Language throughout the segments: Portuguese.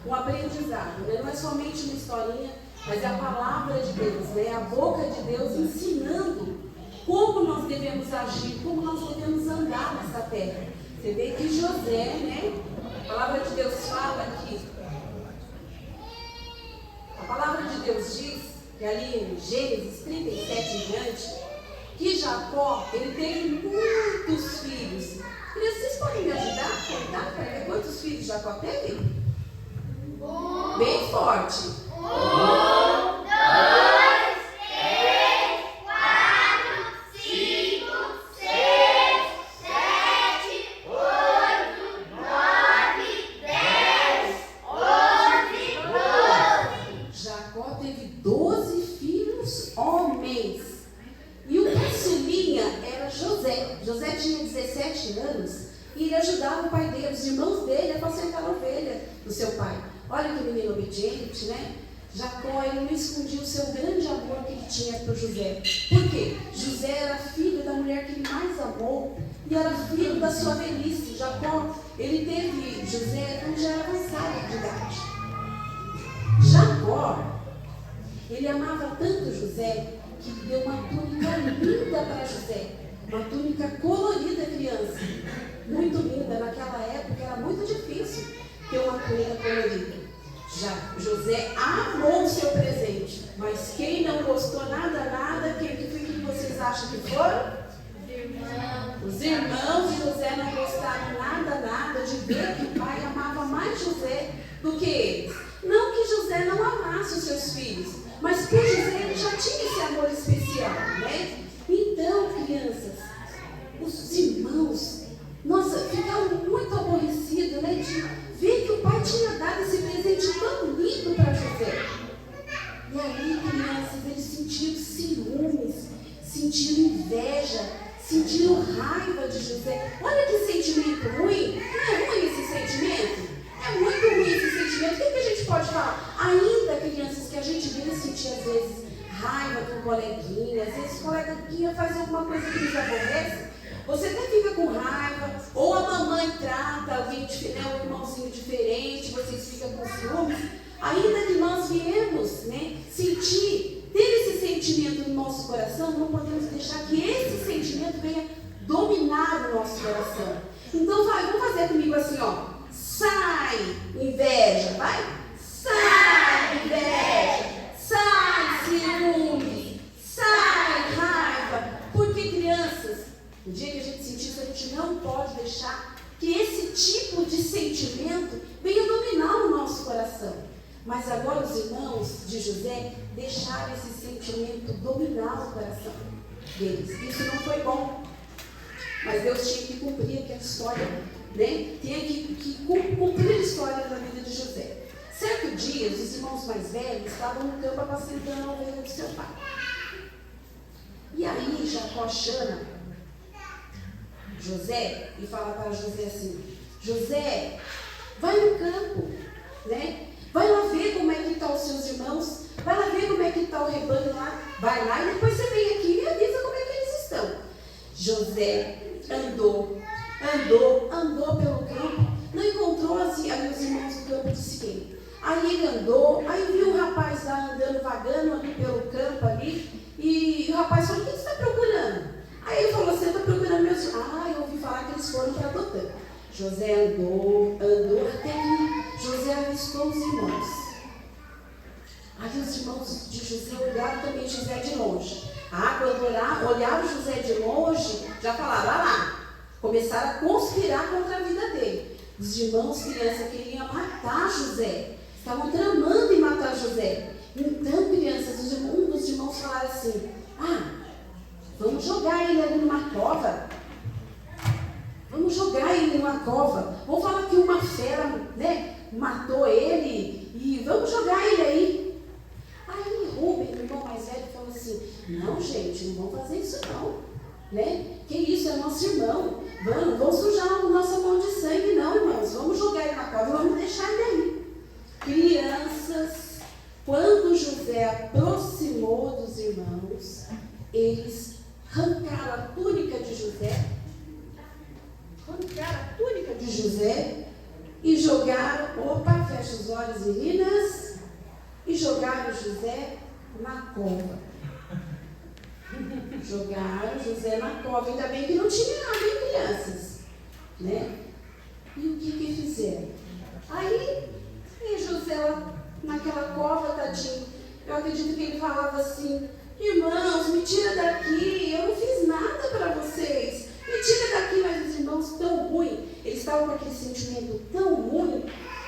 um aprendizado, né? Não é somente uma historinha, mas é a palavra de Deus, né? A boca de Deus ensinando como nós devemos agir, como nós devemos andar nessa terra. Você vê que José, né? A palavra de Deus fala aqui. A palavra de Deus diz, que ali em Gênesis 37 em diante, que Jacó, ele teve muitos filhos. Vocês podem me ajudar a contar para ver quantos filhos Jacó teve? Bem forte. 1, 2, 3, 4, 5, 6, 7, 8, 9, 10, 11, 12. Jacó teve 12 filhos homens. E o caçulinha era José. José tinha 17 anos e ele ajudava o pai dele, os irmãos dele, a apacentar a ovelha do seu pai. Olha que menino obediente, né? Jacó, ele não escondia o seu grande amor que ele tinha por José. Por quê? José era filho da mulher que ele mais amou e era filho da sua velhice. Jacó, ele teve José quando já era avançado de idade. Jacó, ele amava tanto José que deu uma túnica linda para José. Uma túnica colorida, criança. Muito linda. Naquela época era muito difícil ter uma túnica colorida. Já José amou o seu presente. Mas quem não gostou nada, quem que vocês acham que foram? Os irmãos de José não gostaram nada de ver que o pai amava mais José do que eles. Não que José não amasse os seus filhos, mas por José ele já tinha esse amor especial, né? Então, crianças, os irmãos, nossa, ficaram muito aborrecidos, né? De ver que o pai tinha dado esse presente tão lindo para José. E aí, crianças, eles sentiram ciúmes, sentiram inveja, sentiram raiva de José. Olha que sentimento ruim. Não é ruim esse sentimento? É muito ruim esse sentimento. O que a gente pode falar? Ainda, crianças, que a gente vem sentir às vezes raiva com um coleguinha, às vezes o coleguinha faz alguma coisa que nos aborrece, você até fica com raiva, ou a mamãe trata alguém, um irmãozinho diferente, vocês ficam com ciúmes. Ainda que nós viemos, né, sentir, ter esse sentimento no nosso coração, não podemos deixar que esse sentimento venha dominar o nosso coração. Então vamos fazer comigo assim, ó. Sai inveja, vai? Sai inveja, sai ciúme, sai raiva. Porque, crianças, no dia que a gente sentir isso, a gente não pode deixar que esse tipo de sentimento venha dominar o nosso coração. Mas agora os irmãos de José deixaram esse sentimento dominar o coração deles. Isso não foi bom. Mas Deus tinha que cumprir aquela história, né? Tinha que cumprir a história da vida de José. Certo dia, os irmãos mais velhos estavam no campo apacentando a ovelha do seu pai. E aí Jacó chama José e fala para José assim: José, vai no campo, né? Vai lá ver como é que estão os seus irmãos, vai lá ver como é que está o rebanho lá, vai lá e depois você vem aqui e me avisa como é que eles estão. José andou pelo campo, não encontrou os irmãos do campo de Siquém. Aí ele andou, aí viu um rapaz lá andando, vagando ali pelo campo ali, e o rapaz falou: o que você está procurando? Aí ele falou: você está procurando meus irmãos. Eu ouvi falar que eles foram para Dotã. José andou até que José avistou os irmãos. Aí os irmãos de José olharam também José de longe. Quando olharam José de longe, já falaram: lá. Começaram a conspirar contra a vida dele. Os irmãos, crianças, queriam matar José. Estavam tramando em matar José. Então, crianças, um dos irmãos falaram assim: vamos jogar ele ali numa cova. Vamos jogar ele numa cova. Vamos falar que uma fera, né, matou ele e vamos jogar ele aí. Aí Rubem, o irmão mais velho, falou assim: não, gente, não vamos fazer isso não, né? Que isso, é nosso irmão. Vamos sujar a nossa mão de sangue, não, irmãos. Vamos jogar ele na cova, vamos deixar ele aí. Crianças, quando José aproximou dos irmãos, eles arrancaram a túnica de José, e jogaram, fecha os olhos, meninas, e jogaram José na cova. Jogaram José na cova. Ainda bem que não tinha nada, hein, crianças? Né? E o que fizeram? Aí, José lá naquela cova, tadinho, eu acredito que ele falava assim: irmãos, me tira daqui, eu não fiz nada para vocês. Me tira daqui. Mas os irmãos tão ruins, eles estavam com aquele sentimento tão ruim,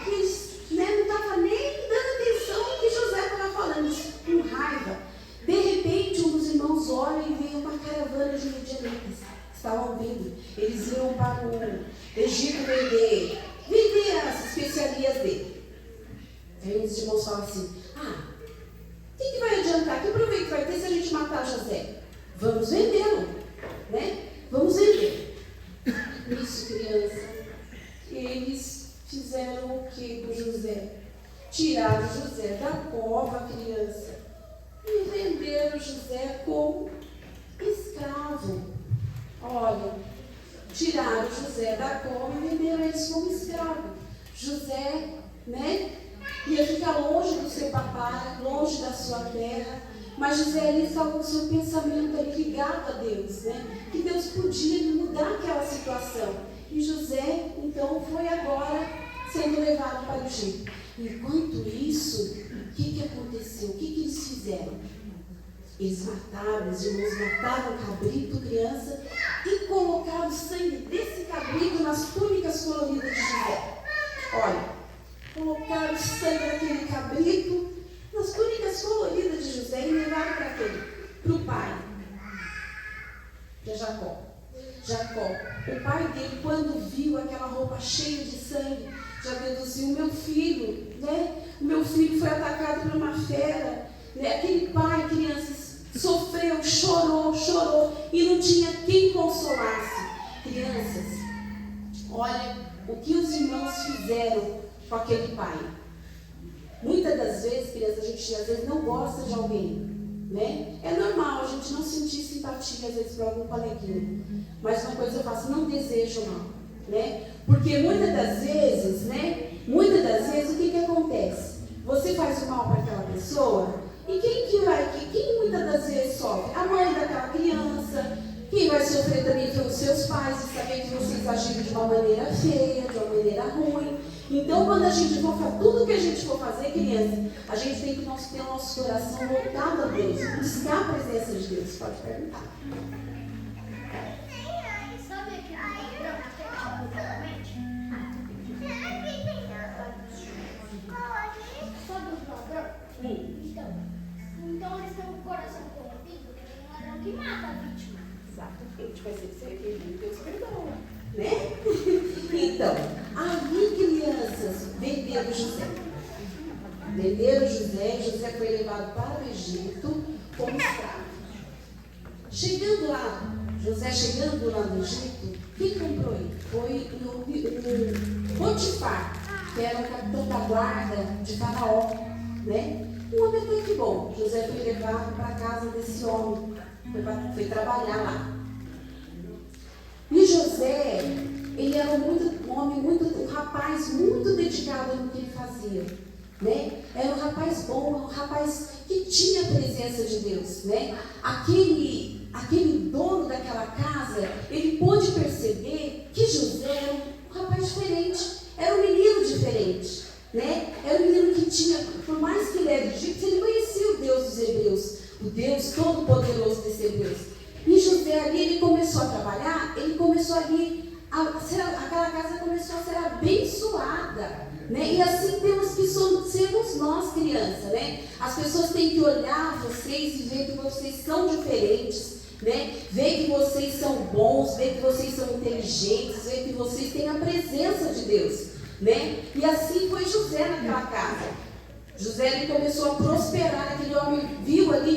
que eles não estavam nem dando atenção ao que José estava falando, com raiva. De repente, um dos irmãos olha e veio uma caravana de midianitas. Estavam vindo. Eles iam para o Egito vender as especiarias dele. Aí um dos irmãos fala assim: o que vai adiantar? Que proveito vai ter se a gente matar José? Vamos vendê-lo, né? Vamos vender. Isso, criança. Eles fizeram o que com José? Tiraram José da cova, criança, e venderam José como escravo. Olha, tiraram José da cova e venderam eles como escravo. José, né, ia ficar longe do seu papai, longe da sua terra, mas José ali estava com o seu pensamento ali ligado a Deus, né, que Deus podia mudar aquela situação. E José, então, foi agora sendo levado para o Egito. Enquanto isso, o que aconteceu? O que eles fizeram? Eles mataram, os irmãos mataram o cabrito, criança, e colocaram o sangue desse cabrito nas túnicas coloridas de José. Olha, colocaram o sangue daquele cabrito nas túnicas coloridas de José e levaram para quem? Para o pai, para Jacó. Jacó, o pai dele, quando viu aquela roupa cheia de sangue, já deduziu: meu filho, né? O meu filho foi atacado por uma fera, né? Aquele pai, crianças, sofreu, chorou e não tinha quem consolasse. Crianças, olha o que os irmãos fizeram com aquele pai. Muitas das vezes, crianças, a gente às vezes não gosta de alguém, né? É normal a gente não sentir simpatia às vezes por algum coleguinha, mas uma coisa eu faço: não desejo mal, né? Porque muitas das vezes, o que acontece? Você faz o mal para aquela pessoa, e quem muitas das vezes sofre? A mãe daquela criança. Quem vai sofrer também são os seus pais, e saber que vocês agiram de uma maneira feia, de uma maneira ruim. Então, quando a gente for fazer tudo que a gente for fazer, criança, a gente tem que ter o nosso coração voltado a Deus, buscar a presença de Deus. Pode perguntar. Sabe aquele ladrão que tem antigamente? Sabe os ladrões? Então eles têm um coração corrompido, que tem um ladrão que mata a vítima. Exatamente, vai ser que Deus perdoa, né? Então, aí, crianças, venderam José. José foi levado para o Egito como escravo. José chegando lá no Egito, quem comprou ele? Foi o Potifar, que era o capitão da guarda de Faraó, né? Um homem até que bom. José foi levado para a casa desse homem, foi trabalhar lá. E José, ele era um rapaz muito dedicado no que ele fazia, né? Era um rapaz bom, um rapaz que tinha a presença de Deus, né? Aquele dono daquela casa, ele pôde perceber que José era um rapaz diferente, era um menino diferente, né? Era um menino que tinha, por mais que ele era egípcio, ele conhecia o Deus dos hebreus, o Deus todo-poderoso dos hebreus. E José ali, ele começou a trabalhar, aquela casa começou a ser abençoada, né? E assim temos que sermos nós, crianças, né? As pessoas têm que olhar vocês e ver que vocês são diferentes, né? Ver que vocês são bons, ver que vocês são inteligentes, ver que vocês têm a presença de Deus, né? E assim foi José naquela casa. José, ele começou a prosperar. Aquele homem viu ali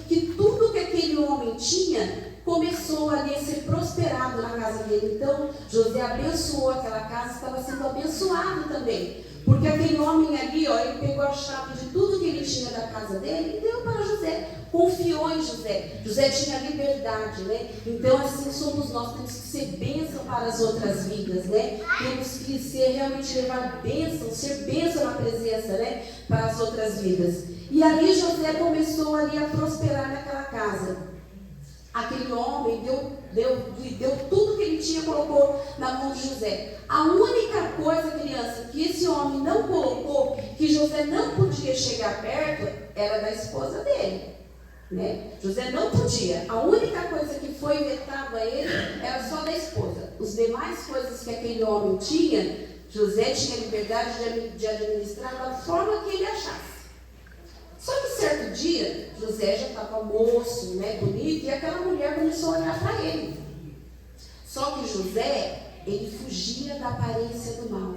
que tudo que aquele homem tinha começou ali a ser prosperado na casa dele. Então José abençoou aquela casa, estava sendo abençoado também, porque aquele homem ali, ele pegou a chave de tudo que ele ele tinha da casa dele e deu para José. Confiou em José. José tinha liberdade, né? Então, assim somos nós. Temos que ser bênção para as outras vidas, né? Temos que ser, realmente levar bênção, ser bênção na presença, né? Para as outras vidas. E ali José começou ali a prosperar naquela casa. Aquele homem deu tudo que ele tinha, colocou na mão de José. A única coisa, criança, que esse homem não colocou, que José não podia chegar perto, era da esposa dele, né? José não podia. A única coisa que foi vetada a ele era só da esposa. As demais coisas que aquele homem tinha, José tinha liberdade de administrar da forma que ele achasse. Só que certo dia, José já estava moço, né, bonito, e aquela mulher começou a olhar para ele. Só que José, ele fugia da aparência do mal.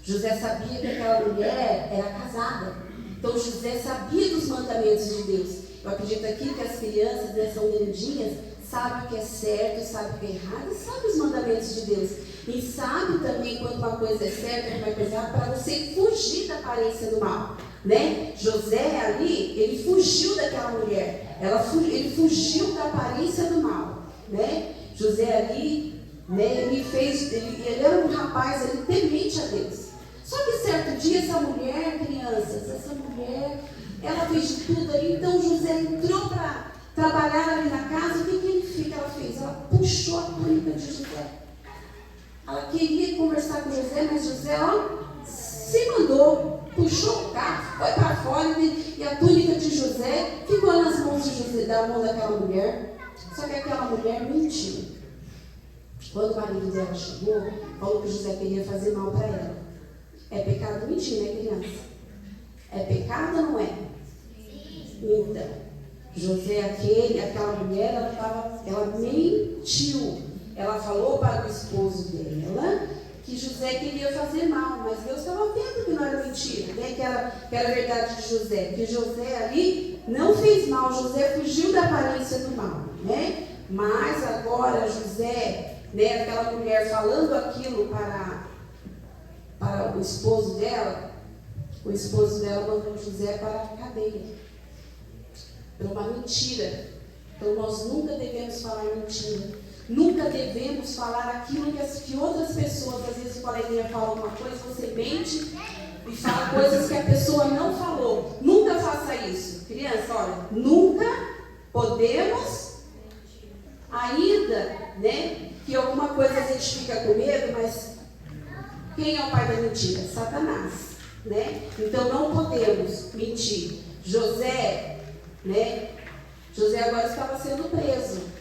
José sabia que aquela mulher era casada. Então José sabia dos mandamentos de Deus. Eu acredito aqui que as crianças, né, são lindinhas, sabem o que é certo, sabem o que é errado, e sabem os mandamentos de Deus. E sabe também quando uma coisa é certa e uma coisa errada, para você fugir da aparência do mal. Né? José ali, ele fugiu daquela mulher, ele fugiu da aparência do mal, né? José ali, né, ele era um rapaz ali, temente a Deus. Só que certo dia essa mulher, crianças, ela fez de tudo ali. Então José entrou para trabalhar ali na casa. O que ela fez? Ela puxou a túnica de José. Ela queria conversar com José, mas José, se mandou, puxou o carro, foi para fora, e a túnica de José ficou nas mãos de José, da mão daquela mulher. Só que aquela mulher mentiu. Quando o marido dela chegou, falou que José queria fazer mal para ela. É pecado mentir, né, criança? É pecado ou não é? Então, José, aquela mulher, ela mentiu. Ela falou para o esposo dela que José queria fazer mal, mas Deus estava vendo que não era mentira, né? que era verdade de José, que José ali não fez mal, José fugiu da aparência do mal, né? Mas agora José, né, aquela mulher falando aquilo para o esposo dela mandou José para a cadeia, por uma mentira. Então nós nunca devemos falar mentira. Nunca devemos falar aquilo que outras pessoas, às vezes o coleguinha fala uma coisa, você mente e fala coisas que a pessoa não falou. Nunca faça isso. Criança, olha, nunca podemos ainda, né, que alguma coisa a gente fica com medo, mas quem é o pai da mentira? Satanás, né? Então não podemos mentir. José, né? José agora estava sendo preso.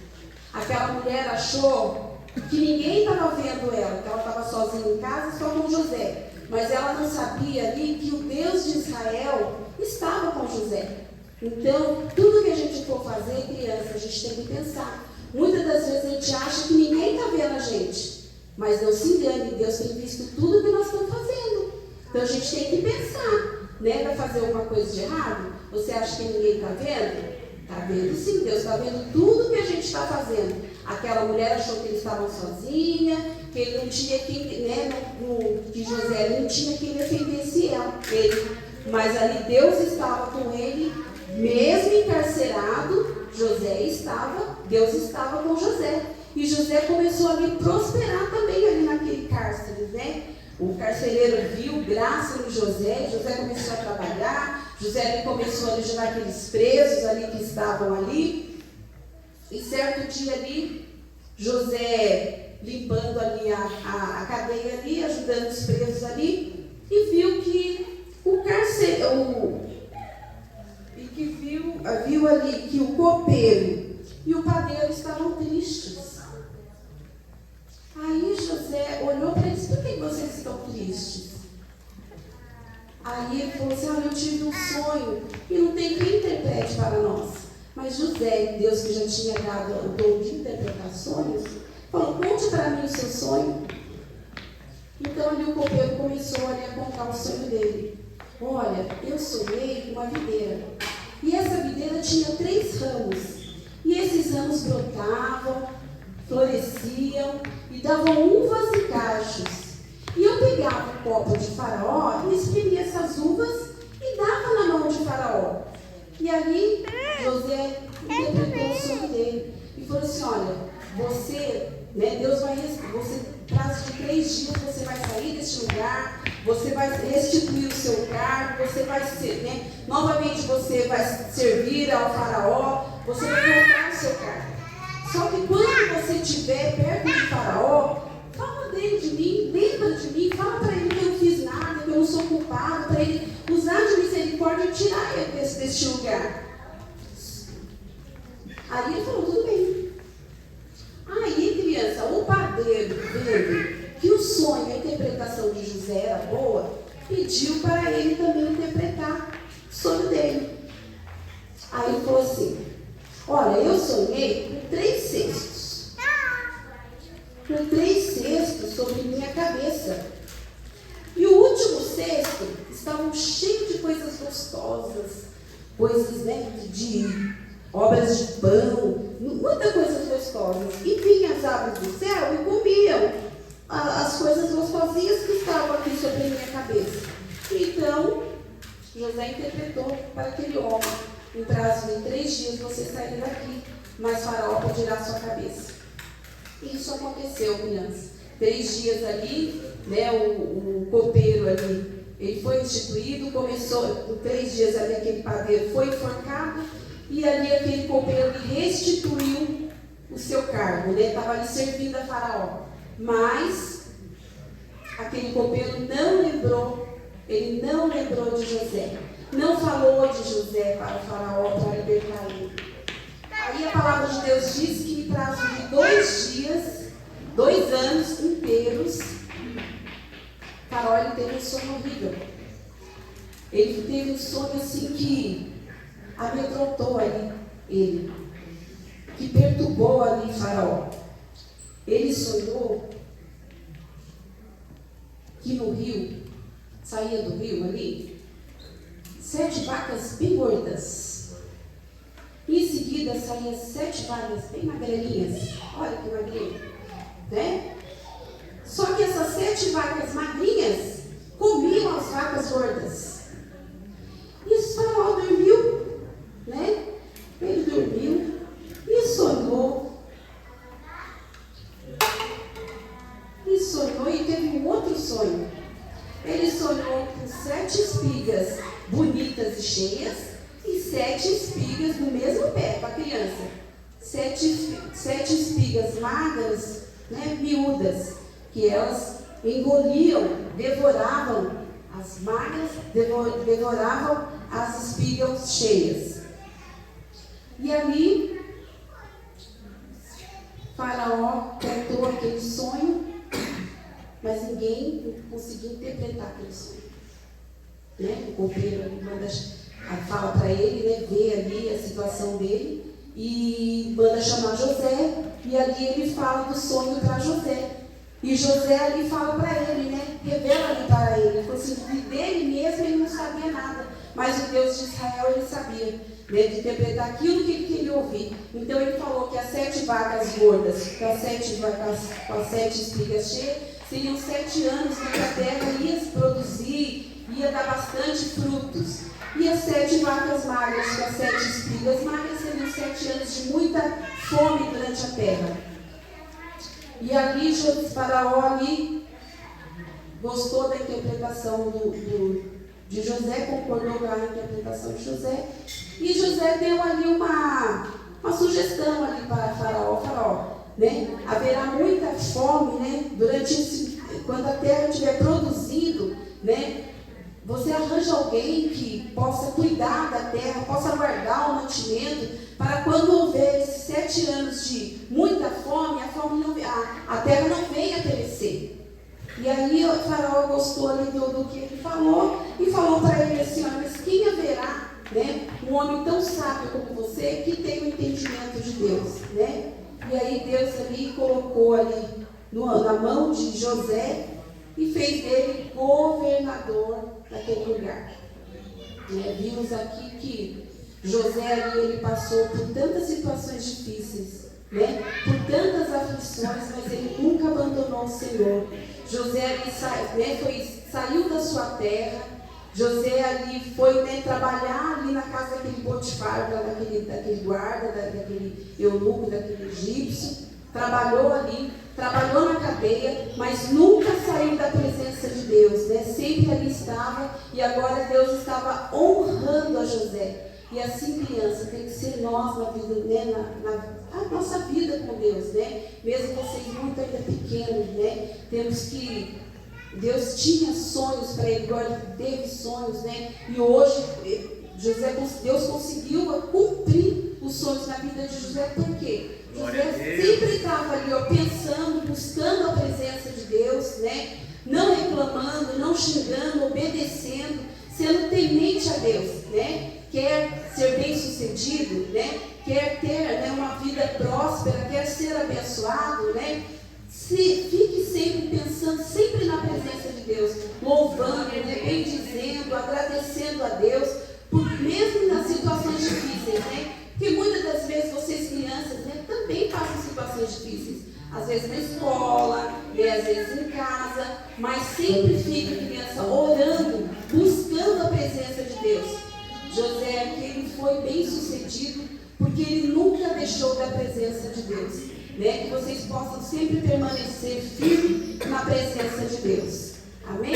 Aquela mulher achou que ninguém estava vendo ela, que ela estava sozinha em casa, só com José. Mas ela não sabia ali que o Deus de Israel estava com José. Então, tudo que a gente for fazer, criança, a gente tem que pensar. Muitas das vezes a gente acha que ninguém está vendo a gente. Mas não se engane, Deus tem visto tudo que nós estamos fazendo. Então a gente tem que pensar, né? Vai fazer alguma coisa de errado? Você acha que ninguém está vendo? Está vendo sim, Deus está vendo tudo que a gente está fazendo. Aquela mulher achou que eles estavam sozinha, que ele não tinha quem, né, que José não tinha quem defendesse ele. Mas ali Deus estava com ele, mesmo encarcerado, Deus estava com José. E José começou a prosperar também ali naquele cárcere, né? O carcereiro viu graça no José, José começou a trabalhar, José começou a ajudar aqueles presos ali que estavam ali. E certo dia ali, José limpando ali a cadeia ali, ajudando os presos ali, e viu que viu ali que o copeiro e o padeiro estavam tristes. Aí José olhou para eles: por que vocês estão tristes? Aí ele falou assim: eu tive um sonho e não tem quem interprete para nós. Mas José, Deus que já tinha dado o dom de interpretações, falou: conte para mim o seu sonho. Então ali o copeiro começou a contar o sonho dele. Olha, eu sonhei com uma videira. E essa videira tinha 3 ramos. E esses ramos brotavam, floresciam e davam uvas e cachos. E eu pegava o copo de Faraó e espremia essas uvas e dava na mão de Faraó. você vai ser, né? Novamente você vai servir ao faraó, você vai voltar ao seu cargo. Só que quando você estiver perto de faraó, fala dele, de mim, lembra de mim, fala para ele que eu não fiz nada, que eu não sou culpado, para ele usar de misericórdia e tirar ele deste lugar. Aí ele falou, tudo bem. Aí, criança, o padeiro, vendo que o sonho, a interpretação de José era boa, pediu para ele também interpretar o sonho dele. Aí ele falou assim, olha, eu sonhei com 3 cestos. Com 3 cestos sobre minha cabeça. E o último cesto estava cheio de coisas gostosas, coisas, né, de obras de pão, muitas coisas gostosas. E vinham as aves do céu e comiam as coisas gostosinhas que estavam aqui sobre a minha cabeça. Então, José interpretou para aquele homem, em prazo de 3 dias você sairá daqui, mas Faraó pedirá a sua cabeça. E isso aconteceu, crianças. 3 dias ali, né, o copeiro ali, ele foi instituído, começou, 3 dias ali, aquele padeiro foi enforcado, e ali aquele copeiro restituiu o seu cargo, né? Estava ali servindo a Faraó. Mas aquele copeiro não lembrou, ele não lembrou de José, não falou de José para o Faraó para libertar ele. Aí a palavra de Deus diz que em prazo de 2 dias, 2 anos inteiros, Faraó ele teve um sonho horrível. Ele teve um sonho assim que amedrontou ali ele, que perturbou ali Faraó. Ele sonhou que no rio, saía do rio ali, 7 vacas bem gordas. Em seguida saíam 7 vacas bem magrelinhas. Olha que magrinha, né? Só que essas 7 vacas magrinhas comiam as vacas gordas. E o Faraó dormiu, né? Ele dormiu e sonhou. E teve um outro sonho. Ele sonhou com 7 espigas bonitas e cheias e 7 espigas no mesmo pé para a criança. 7 espigas magras, né, miúdas, que elas engoliam, devoravam as magras, devoravam as espigas cheias. E ali, Faraó contou aquele sonho, mas ninguém conseguiu interpretar aquele sonho. Né? O copeiro fala para ele, né, vê ali a situação dele e manda chamar José, e ali ele fala do sonho para José. E José ali fala para ele, né, revela ali para ele. Ele falou assim, dele mesmo ele não sabia nada, mas o Deus de Israel ele sabia, né, de interpretar aquilo que ele queria ouvir. Então ele falou que as 7 vacas gordas, com as 7 espigas cheias, seriam 7 anos que a terra ia se produzir, ia dar bastante frutos. E as 7 vacas magras, com as 7 espigas magras, seriam 7 anos de muita fome durante a terra. E ali, Faraó ali gostou da interpretação de José, concordou com a interpretação de José. E José deu ali uma sugestão ali para Faraó. Faraó, né? Haverá muita fome, né? Quando a terra estiver produzindo, né? Você arranja alguém que possa cuidar da terra, possa guardar o mantimento, para quando houver esses 7 anos de muita fome, a terra não venha perecer. E aí o Faraó gostou ali do que ele falou, e falou para ele assim, mas quem haverá, né, um homem tão sábio como você, que tem o entendimento de Deus, né? E aí Deus ali colocou ali na mão de José e fez dele governador daquele lugar. Vimos aqui que José ali, ele passou por tantas situações difíceis, né? Por tantas aflições, mas ele nunca abandonou o Senhor. José ali saiu da sua terra. José ali foi, né, trabalhar ali na casa daquele Potifar, daquele guarda, daquele eunuco, daquele egípcio. Trabalhou ali, trabalhou na cadeia, mas nunca saiu da presença de Deus, né? Sempre ali estava, e agora Deus estava honrando a José. E assim, criança, tem que ser nós na vida, né? A nossa vida com Deus, né? Mesmo vocês muito ainda pequenos, né? Temos que... Deus tinha sonhos para ele, agora teve sonhos, né? E hoje, Deus conseguiu cumprir os sonhos na vida de José, por quê? José sempre estava ali, ó, pensando, buscando a presença de Deus, né? Não reclamando, não xingando, obedecendo, sendo temente a Deus, né? Quer ser bem sucedido, né? Quer ter, né, uma vida próspera, quer ser abençoado, né? Fique sempre pensando, sempre na presença de Deus, louvando, né, bendizendo, agradecendo a Deus, mesmo nas situações difíceis, né? Porque muitas das vezes vocês crianças, né, também passam situações difíceis, às vezes na escola, né, às vezes em casa, mas sempre fica, criança, orando, buscando a presença de Deus. José, que ele foi bem sucedido, porque ele nunca deixou da presença de Deus, né? Que vocês possam sempre permanecer firmes na presença de Deus. Amém?